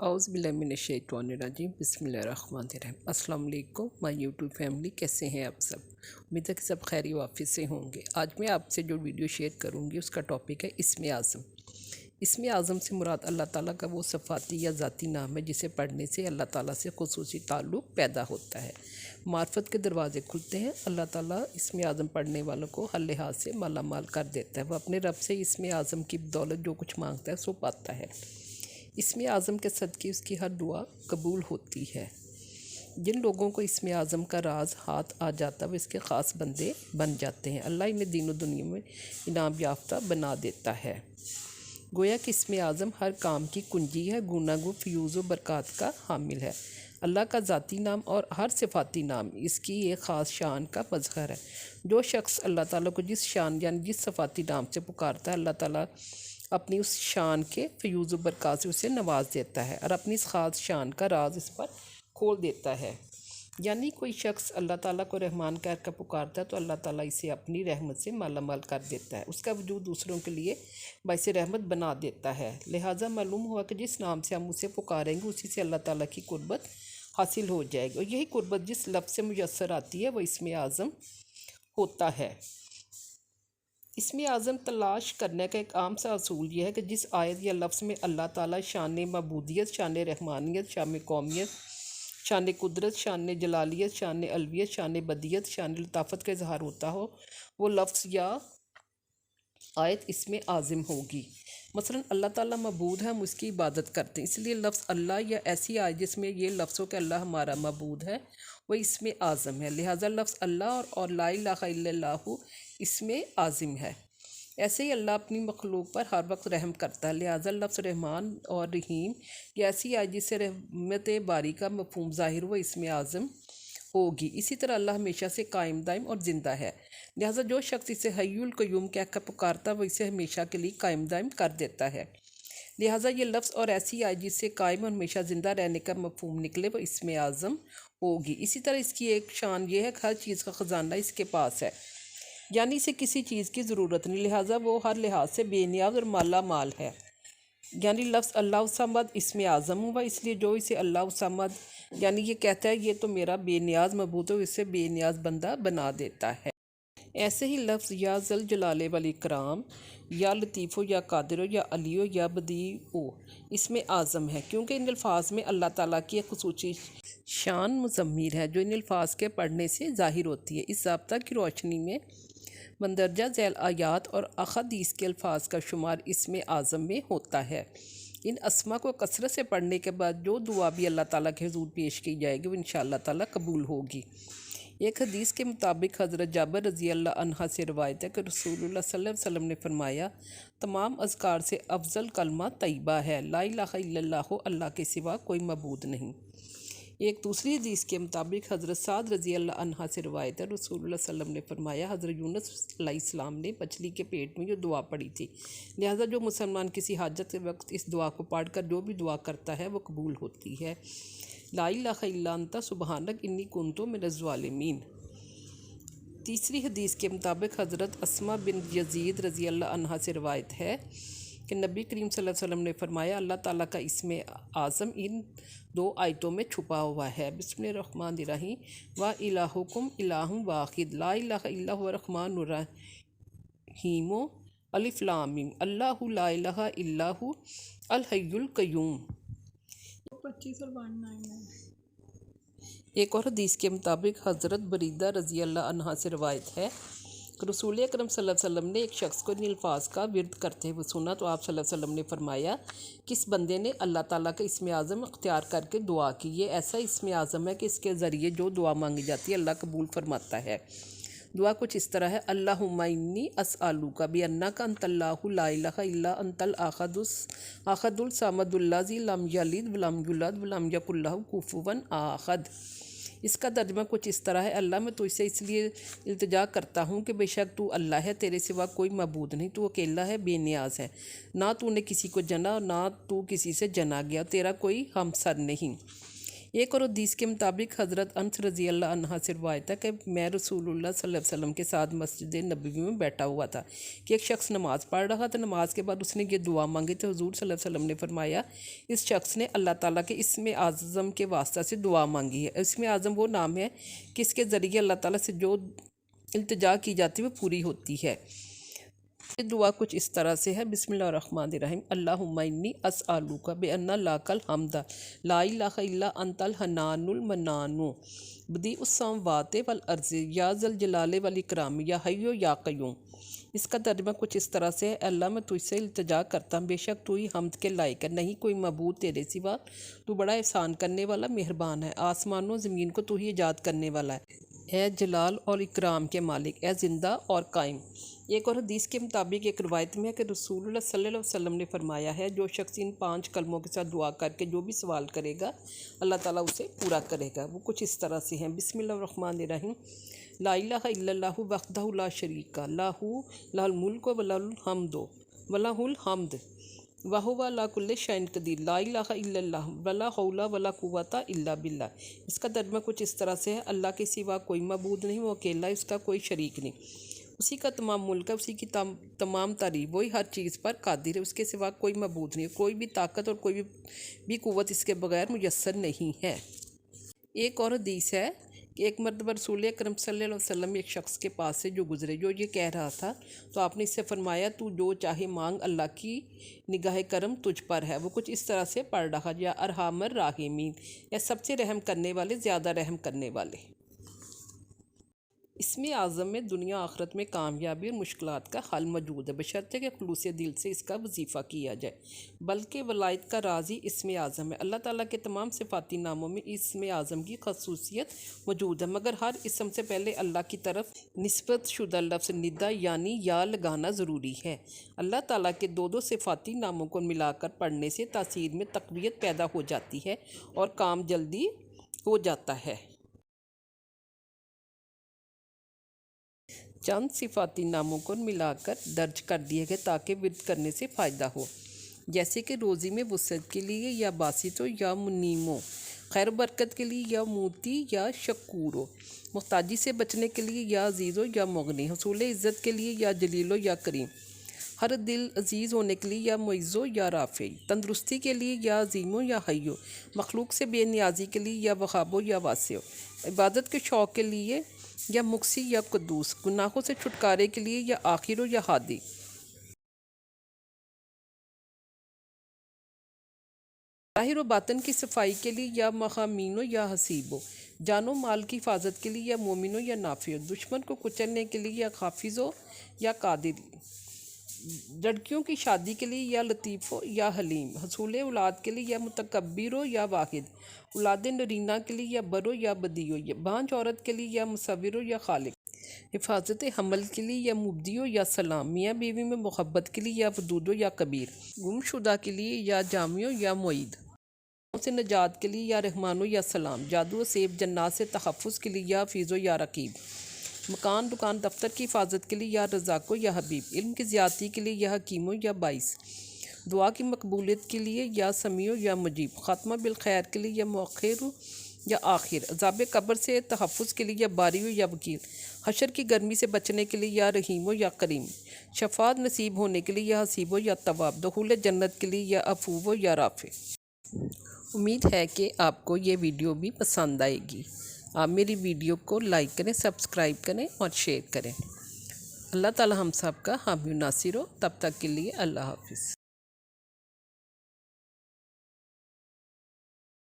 औज़ुबिल्लाहिमिनश्शैतानिर्रजीम बिस्मिल्लाहिर्रहमानिर्रहीम। अस्सलाम वालेकुम माय यूट्यूब फैमिली, कैसे हैं आप सब? उम्मीद है कि सब खैर वाफिस से होंगे। आज मैं आपसे जो वीडियो शेयर करूंगी उसका टॉपिक है इस्म आज़म। इस्म आज़म से मुराद अल्लाह ताला का वो सफ़ाती या ज़ाती नाम है जिसे पढ़ने से अल्लाह ताला से खुसूसी ताल्लुक़ पैदा होता है, मार्फत के दरवाज़े खुलते हैं। अल्लाह ताला इस्म आज़म पढ़ने वालों को हर लिहाज से माला माल कर देता है। वह अपने रब से इस्म आज़म की बदौलत जो कुछ मांगता है सो पाता है। इस्म आज़म के सदक़े उसकी हर दुआ कबूल होती है। जिन लोगों को इस्म आज़म का राज हाथ आ जाता है वो इसके ख़ास बंदे बन जाते हैं। अल्लाह इन्हें दीनों दुनिया में इनाम याफ्ता बना देता है। गोया कि इस्म आज़म हर काम की कुंजी है, गुनागो फ्यूज़ व बरक़ात का हामिल है। अल्लाह का ज़ाती नाम और हर सिफ़ाती नाम इसकी एक ख़ास शान का मज़हर है। जो शख्स अल्लाह ताला को जिस शान यानी जिस सिफ़ाती नाम से पुकारता है, अल्लाह ताला अपनी उस शान के फ्यूज़ व बरक़ात से उसे नवाज देता है और अपनी इस ख़ास शान का राज इस पर खोल देता है। यानी कोई शख्स अल्लाह ताला को रहमान कह कर पुकारता है तो अल्लाह ताला इसे अपनी रहमत से माला माल कर देता है, उसका वजूद दूसरों के लिए बाइस रहमत बना देता है। लिहाजा मालूम हुआ कि जिस नाम से हम उसे पुकारेंगे उसी से अल्लाह ताला की कुर्बत हासिल हो जाएगी, और यही कुर्बत जिस लफ्ज़ से मुयस्सर आती है वह इस्म आज़म होता है। इस्म आज़म तलाश करने का एक आम सा असूल यह है कि जिस आयत या लफ्ज़ में अल्लाह ताला शान मबूदियत, शान रहमानियत, शान कौमियत, शान कुदरत, शान जलालियत, शान अलवियत, शान बदियत, शान लताफ़त का इजहार होता हो, वो लफ्ज़ या आयत इस्म आज़म होगी। मसलन अल्लाह ताला मबूद है, हम उसकी इबादत करते हैं, इसलिए लफ्ज़ अल्लाह या ऐसी आयत जिसमें ये लफ्ज़ हो कि अल्लाह हमारा मबूद है वह इस्म आज़म है। लिहाजा लफ्ज़ अल्लाह और ला इलाहा इल्लल्लाहु इस्म आज़म है। ऐसे ही अल्लाह अपनी मखलूक पर हर वक्त रहम करता है। लिहाजा लफ्ज़ रहमान और रहीम ये ऐसी आयत जिससे रहमत बारी का मफ़हूम ज़ाहिर हुआ इस्म आज़म होगी। इसी तरह अल्लाह हमेशा से कायम दाइम और ज़िंदा है। लिहाजा जो शख्स इसे हय्युल क़य्यूम कहकर पुकारता है वो इसे हमेशा के लिए कायम दाइम कर देता है। लिहाजा ये लफ्ज़ और ऐसी आयत जिससे कायम और हमेशा ज़िंदा रहने का मफ़हूम निकले वो इस्म आज़म होगी। इसी तरह इसकी एक शान ये है कि हर चीज़ का ख़जाना इसके पास है, यानी इसे किसी चीज़ की ज़रूरत नहीं, लिहाजा वो हर लिहाज से बेनियाज और माला माल है। यानी लफ्ज़ अल्लाह समद इस्म आज़म हुआ, इसलिए जो इसे अल्लाह समद यानी ये कहता है ये तो मेरा बेनियाज मबूद हो, इसे बेनियाज बंदा बना देता है। ऐसे ही लफ्ज़ या ज़ल जलाले वल इकराम, या लतीफ़ो, या कादिरो, या अलियो, या बदीओ इसमें आज़म है, क्योंकि इन अल्फाज में अल्लाह ताला की एक खुसूसी शान मुज़म्मिर है जो इन अल्फाज के पढ़ने से ज़ाहिर होती है। इस ज़ाब्ता की रोशनी में मंदरजा झैल आयात और अहादीस के अल्फाज का शुमार इस्म आज़म में होता है। इन अस्मा को कसरत से पढ़ने के बाद जो दुआ भी अल्लाह ताला के हुज़ूर पेश की जाएगी वो इंशाअल्लाह ताला कबूल होगी। एक हदीस के मुताबिक हज़रत जाबर रज़ी अल्लाह अन्हा से रवायत है कि रसूलुल्लाह सल्लल्लाहु अलैहि वसल्लम ने फरमाया, तमाम अज़कार से अफजल कलमा तैयबा है, ला इलाहा इल्लल्लाहु, अल्लाह के सिवा कोई मबूद नहीं। एक दूसरी हदीस के मुताबिक हज़रत साद रज़ी अल्लाह अन्हा से रवायत है, रसूलुल्लाह सल्लल्लाहु अलैहि वसल्लम ने फरमाया, हज़रत यूनुस अलैहिस्सलाम ने मछली के पेट में जो दुआ पढ़ी थी, लिहाजा जो मुसलमान किसी हाजत के वक्त इस दुआ को पढ़कर जो भी दुआ करता है वो कबूल होती है। ला इलाहा इल्ला अंता सुबहानक इन्नी कुन्तु मिनज़ ज़ालिमीन। तीसरी हदीस के मुताबिक हज़रत अस्मा बिन यज़ीद रज़ी अल्लाह अन्हा से रवायत है कि नबी करीम सल्लल्लाहु अलैहि वसल्लम ने फरमाया, अल्लाह ताला का इस्म आज़म इन दो आयतों में छुपा हुआ है, बिस्मिल्लाहिर्रहमानिर्रहीम व इलाहुकुम इलाहुम वाहिद, ला इलाहा इल्ला हुवा रहमानुर रहीम, अलिफ लाम मीम, अल्लाहु ला इलाहा इल्ला हु अल हय्युल क़य्यूम। 25 और 199। एक और हदीस के मुताबिक हज़रत बरीदा रज़ी अल्लाह अन्हा से रवायत है कि रसूल अकरम सल्लल्लाहु अलैहि वसल्लम ने एक शख्स को इन अल्फाज का विर्द करते हुए सुना तो आप सल्लल्लाहु अलैहि वसल्लम ने फरमाया, किस बंदे ने अल्लाह ताला का इस्म आज़म अख्तियार करके दुआ की, ये ऐसा इस्म आज़म है कि इसके ज़रिए जो दुआ मांगी जाती है अल्लाह कबूल फरमाता है। दुआ कुछ इस तरह है, अल्लाहुम्मा इन्नी अस्अलुका बिअन्नका अंतल्लाहु ला इलाहा इल्ला अंतल आखदुल सामदुल्लाज़ी लम यलिद वलम यूलद वलम यकुल लहु कुफुवन आहद। इसका तर्जुमा कुछ इस तरह है, अल्लाह मैं तुझसे इसलिए इल्तिजा करता हूँ कि बेशक तू अल्लाह है, तेरे सिवा कोई मबूद नहीं, तू अकेला है, बेनियाज है, ना तूने किसी को जना और ना तू किसी से जना गया, तेरा कोई हमसर नहीं। ایک اور حدیث کے مطابق حضرت انس رضی اللہ عنہ سے روایت ہے کہ میں رسول اللہ صلی اللہ علیہ وسلم کے ساتھ مسجد نبوی میں بیٹھا ہوا تھا کہ ایک شخص نماز پڑھ رہا تھا۔ نماز کے بعد اس نے یہ دعا مانگی تو حضور صلی اللہ علیہ وسلم نے فرمایا اس شخص نے اللہ تعالیٰ کے اسم اعظم کے واسطہ سے دعا مانگی ہے۔ اسم اعظم وہ نام ہے کہ اس کے ذریعے اللہ تعالیٰ سے جو التجا کی جاتی ہے وہ پوری ہوتی ہے۔ یہ دعا کچھ اس طرح سے ہے، بسم اللہ الرحمن الرحیم، اللہم انی اسألوک بان لاک الحمد لا الہ الا انت الحنان المنان بدیع السماوات والارض یا ذا الجلال والاکرام یا حی یا قیوم۔ اس کا ترجمہ کچھ اس طرح سے ہے، اللہ میں تجھ سے التجا کرتا ہوں، بے شک تو ہی حمد کے لائق ہے، نہیں کوئی معبود تیرے سوا، تو بڑا احسان کرنے والا مہربان ہے، آسمانوں زمین کو تو ہی ایجاد کرنے والا ہے، اے جلال اور اکرام کے مالک، اے زندہ اور قائم۔ ایک اور حدیث کے مطابق ایک روایت میں ہے کہ رسول اللہ صلی اللہ علیہ وسلم نے فرمایا ہے جو شخص ان 5 کلموں کے ساتھ دعا کر کے جو بھی سوال کرے گا اللہ تعالیٰ اسے پورا کرے گا۔ وہ کچھ اس طرح سے ہیں، بسم اللہ الرحمن الرحیم، لا الہ الا اللہ وحدہ لا شریک لہ لہ الملک و لہ الحمد و لہ الحمد وہو علی کل شیء قدیر، لا الہ الا اللہ ولا حول ولا قوۃ الا باللہ۔ اس کا ترجمہ کچھ اس طرح سے ہے، اللہ کے سوا کوئی معبود نہیں، وہ اکیلا ہے، اس کا کوئی شریک نہیں، اسی کا تمام ملک ہے، اسی کی تمام تعریف، وہی ہر چیز پر قادر ہے، اس کے سوا کوئی معبود نہیں، کوئی بھی طاقت اور کوئی بھی قوت اس کے بغیر میسر نہیں ہے۔ ایک اور حدیث ہے کہ ایک مرتبہ رسول اکرم صلی اللہ علیہ وسلم ایک شخص کے پاس سے جو گزرے، جو یہ کہہ رہا تھا، تو آپ نے اس سے فرمایا تو جو چاہے مانگ، اللہ کی نگاہ کرم تجھ پر ہے۔ وہ کچھ اس طرح سے پڑھ رہا، یا ارحم الراحمین، یا سب سے رحم کرنے والے، زیادہ رحم کرنے والے۔ اسم اعظم میں دنیا آخرت میں کامیابی اور مشکلات کا حل موجود ہے، بشرطے کہ خلوص دل سے اس کا وظیفہ کیا جائے، بلکہ ولایت کا راز ہی اسم اعظم ہے۔ اللہ تعالیٰ کے تمام صفاتی ناموں میں اسم اعظم کی خصوصیت موجود ہے، مگر ہر اسم سے پہلے اللہ کی طرف نسبت شدہ لفظ ندا یعنی یا لگانا ضروری ہے۔ اللہ تعالیٰ کے دو صفاتی ناموں کو ملا کر پڑھنے سے تاثیر میں تقویت پیدا ہو جاتی ہے اور کام جلدی ہو جاتا ہے۔ چند صفاتی ناموں کو ملا کر درج کر دیے گئے تاکہ ورد کرنے سے فائدہ ہو، جیسے کہ روزی میں وسعت کے لیے یا باسط ہو یا منیم ہو، خیر و برکت کے لیے یا موتی یا شکور ہو، محتاجی سے بچنے کے لیے یا عزیز ہو یا مغنی، حصول عزت کے لیے یا جلیل ہو یا کریم، ہر دل عزیز ہونے کے لیے یا معز ہو یا رافع، تندرستی کے لیے یا عظیم ہو یا حی ہو، مخلوق سے بے نیازی کے لیے یا وہاب ہو یا واسع ہو، عبادت کے شوق کے لیے یا مقصی یا قدوس، گناہوں سے چھٹکارے کے لیے یا آخر ہو یا ہادی، ظاہر و باطن کی صفائی کے لیے یا محامین ہو یا حسیب ہو، جان و مال کی حفاظت کے لیے یا مومن ہو یا نافع ہو، دشمن کو کچلنے کے لیے یا حافظ ہو یا قادر، لڑکیوں کی شادی کے لیے یا لطیف ہو یا حلیم، حصول اولاد کے لیے یا متکبر ہو یا واحد، اولاد نرینہ کے لیے یا بر ہو یا بدی ہو، بانجھ عورت کے لیے یا مصور ہو یا خالق، حفاظت حمل کے لیے یا مبدی ہو یا سلام، میاں بیوی میں محبت کے لیے یا ودود ہو یا کبیر، گم شدہ کے لیے یا جامع ہو یا معید، سے نجات کے لیے یا رحمان ہو یا سلام، جادو و سیب جنات سے تحفظ کے لیے یا حفیظ ہو یا رقیب، مکان دکان دفتر کی حفاظت کے لیے یا رزاق ہو یا حبیب، علم کی زیادتی کے لیے یا حکیم ہو یا باعث، دعا کی مقبولیت کے لیے یا سمیع ہو یا مجیب، خاتمہ بالخیر کے لیے یا مؤخر ہو یا آخر، عذاب قبر سے تحفظ کے لیے یا باری ہو یا وکیل، حشر کی گرمی سے بچنے کے لیے یا رحیم ہو یا کریم، شفاعت نصیب ہونے کے لیے یا حسیب ہو یا تواب، دخول جنت کے لیے یا عفو ہو یا رافع۔ امید ہے کہ آپ کو یہ ویڈیو بھی پسند آئے گی۔ آپ میری ویڈیو کو لائک کریں، سبسکرائب کریں اور شیئر کریں۔ اللہ تعالی ہم سب کا حامی و ناصر ہو، تب تک کے لیے اللہ حافظ۔